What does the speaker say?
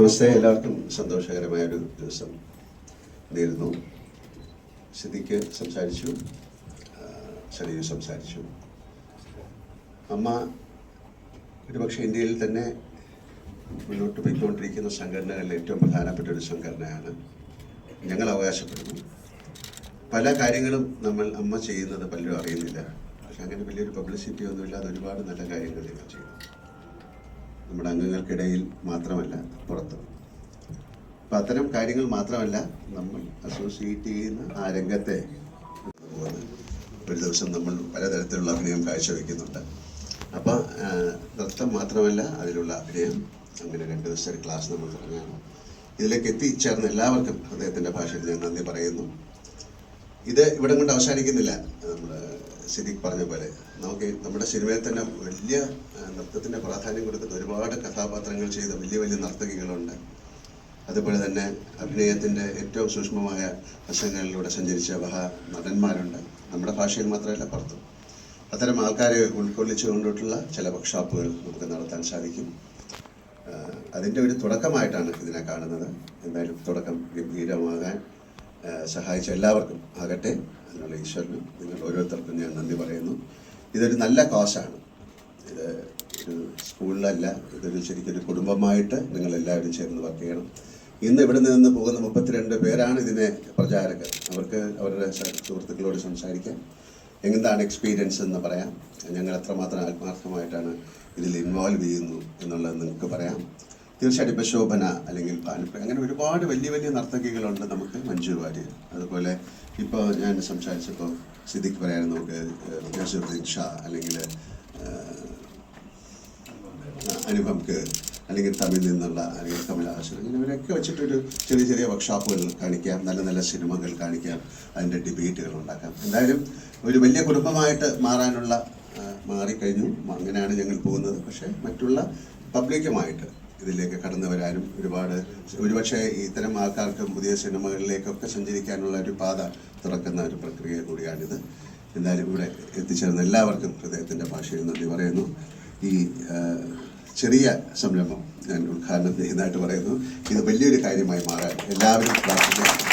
നമസ്തേ, എല്ലാവർക്കും സന്തോഷകരമായൊരു ദിവസം നേരുന്നു. സിദ്ദിഖ് സംസാരിച്ചു, സലീം സംസാരിച്ചു. അമ്മ ഒരുപക്ഷെ ഇന്ത്യയിൽ തന്നെ മുന്നോട്ട് പോയിക്കൊണ്ടിരിക്കുന്ന സംഘടനകളിൽ ഏറ്റവും പ്രധാനപ്പെട്ട ഒരു സംഘടനയാണ്. ഞങ്ങൾ അവകാശപ്പെടുന്നു പല കാര്യങ്ങളും അമ്മ ചെയ്യുന്നത് പലരും അറിയുന്നില്ല. പക്ഷെ അങ്ങനെ വലിയൊരു പബ്ലിസിറ്റി ഒന്നുമില്ലാതെ ഒരുപാട് നല്ല കാര്യങ്ങൾ ഞങ്ങൾ ചെയ്യുന്നു. നമ്മുടെ അംഗങ്ങൾക്കിടയിൽ മാത്രമല്ല, പുറത്തും. അപ്പം അത്തരം കാര്യങ്ങൾ മാത്രമല്ല, നമ്മൾ അസോസിയേറ്റ് ചെയ്യുന്ന ആ രംഗത്തെ ഒരു ദിവസം നമ്മൾ പലതരത്തിലുള്ള അഭിനയം കാഴ്ചവെക്കുന്നുണ്ട്. അപ്പം നൃത്തം മാത്രമല്ല, അതിലുള്ള അഭിനയം. അങ്ങനെ 2 ദിവസത്തെ ക്ലാസ് നമ്മൾ തുടങ്ങുകയാണ്. ഇതിലേക്ക് എത്തിച്ചേർന്ന എല്ലാവർക്കും ഹൃദയത്തിൻ്റെ ഭാഷയിൽ ഞാൻ നന്ദി പറയുന്നു. ഇത് ഇവിടെ കൊണ്ട് അവസാനിക്കുന്നില്ല. നമ്മൾ സിദ്ദിഖ് പറഞ്ഞ പോലെ നമുക്ക് നമ്മുടെ സിനിമയിൽ തന്നെ വലിയ നൃത്തത്തിൻ്റെ പ്രാധാന്യം കൊടുക്കുന്ന ഒരുപാട് കഥാപാത്രങ്ങൾ ചെയ്ത വലിയ വലിയ നർത്തകികളുണ്ട്. അതുപോലെ തന്നെ അഭിനയത്തിൻ്റെ ഏറ്റവും സൂക്ഷ്മമായ വശങ്ങളിലൂടെ സഞ്ചരിച്ച നടന്മാരുണ്ട്. നമ്മുടെ ഭാഷയിൽ മാത്രമല്ല, പുറത്തും. അത്തരം ആൾക്കാരെ ഉൾക്കൊള്ളിച്ചുകൊണ്ടിട്ടുള്ള ചില വർക്ക്ഷോപ്പുകൾ നമുക്ക് നടത്താൻ സാധിക്കും. അതിൻ്റെ ഒരു തുടക്കമായിട്ടാണ് ഇതിനെ കാണുന്നത്. എന്തായാലും തുടക്കം ഗംഭീരമാകാൻ സഹായിച്ച എല്ലാവർക്കും ആകട്ടെ. അതിനുള്ള ഈശ്വരനും നിങ്ങൾ ഓരോരുത്തർക്കും ഞാൻ നന്ദി പറയുന്നു. ഇതൊരു നല്ല കോസാണ്. ഇത് ഒരു സ്കൂളിലല്ല, ഇതൊരു ശരിക്കൊരു കുടുംബമായിട്ട് നിങ്ങളെല്ലാവരും ചേർന്ന് വർക്ക് ചെയ്യണം. ഇന്ന് ഇവിടെ നിന്ന് പോകുന്ന 32 പേരാണ് ഇതിനെ പ്രചാരകർ. അവർക്ക് അവരുടെ സുഹൃത്തുക്കളോട് സംസാരിക്കാം, എന്താണ് എക്സ്പീരിയൻസ് എന്ന് പറയാം, ഞങ്ങൾ എത്രമാത്രം ആത്മാർത്ഥമായിട്ടാണ് ഇതിൽ ഇൻവോൾവ് ചെയ്യുന്നു എന്നുള്ളത് നിങ്ങൾക്ക് പറയാം. തീർച്ചയായിട്ടും ഇപ്പോൾ ശോഭന അല്ലെങ്കിൽ ഭാനുപ്രിയ, അങ്ങനെ ഒരുപാട് വലിയ വലിയ നർത്തകികളുണ്ട്. നമുക്ക് മഞ്ജു വാര്യർ, അതുപോലെ ഇപ്പോൾ ഞാൻ സംസാരിച്ചപ്പോൾ സിദ്ദിഖ് പറയാൻ നമുക്ക് നസറുദ്ദീൻ ഷാ, അല്ലെങ്കിൽ അനുപം കെർ, അല്ലെങ്കിൽ തമിഴിൽ നിന്നുള്ള അല്ലെങ്കിൽ കമലഹാസൻ, അങ്ങനെ ഇവരൊക്കെ വെച്ചിട്ടൊരു ചെറിയ ചെറിയ വർക്ക്ഷോപ്പുകൾ കാണിക്കാം, നല്ല നല്ല സിനിമകൾ കാണിക്കാം, അതിൻ്റെ ഡിബേറ്റുകൾ ഉണ്ടാക്കാം. എന്തായാലും ഒരു വലിയ കുടുംബമായിട്ട് മാറിക്കഴിഞ്ഞു. അങ്ങനെയാണ് ഞങ്ങൾ പോകുന്നത്. പക്ഷേ മറ്റുള്ള പബ്ലിക്കുമായിട്ട് ഇതിലേക്ക് കടന്നു വരാനും ഒരുപക്ഷെ ഇത്തരം ആൾക്കാർക്ക് പുതിയ സിനിമകളിലേക്കൊക്കെ സഞ്ചരിക്കാനുള്ള ഒരു പാത തുറക്കുന്ന ഒരു പ്രക്രിയ കൂടിയാണിത്. എന്തായാലും ഇവിടെ എത്തിച്ചേർന്ന എല്ലാവർക്കും ഹൃദയത്തിൻ്റെ ഭാഷയിൽ നന്ദി പറയുന്നു. ഈ ചെറിയ സംരംഭം ഞാൻ ഉദ്ഘാടനം ചെയ്യുന്നതായിട്ട് പറയുന്നു. ഇത് വലിയൊരു കാര്യമായി മാറാൻ എല്ലാവരും പ്രാർത്ഥിക്കുക.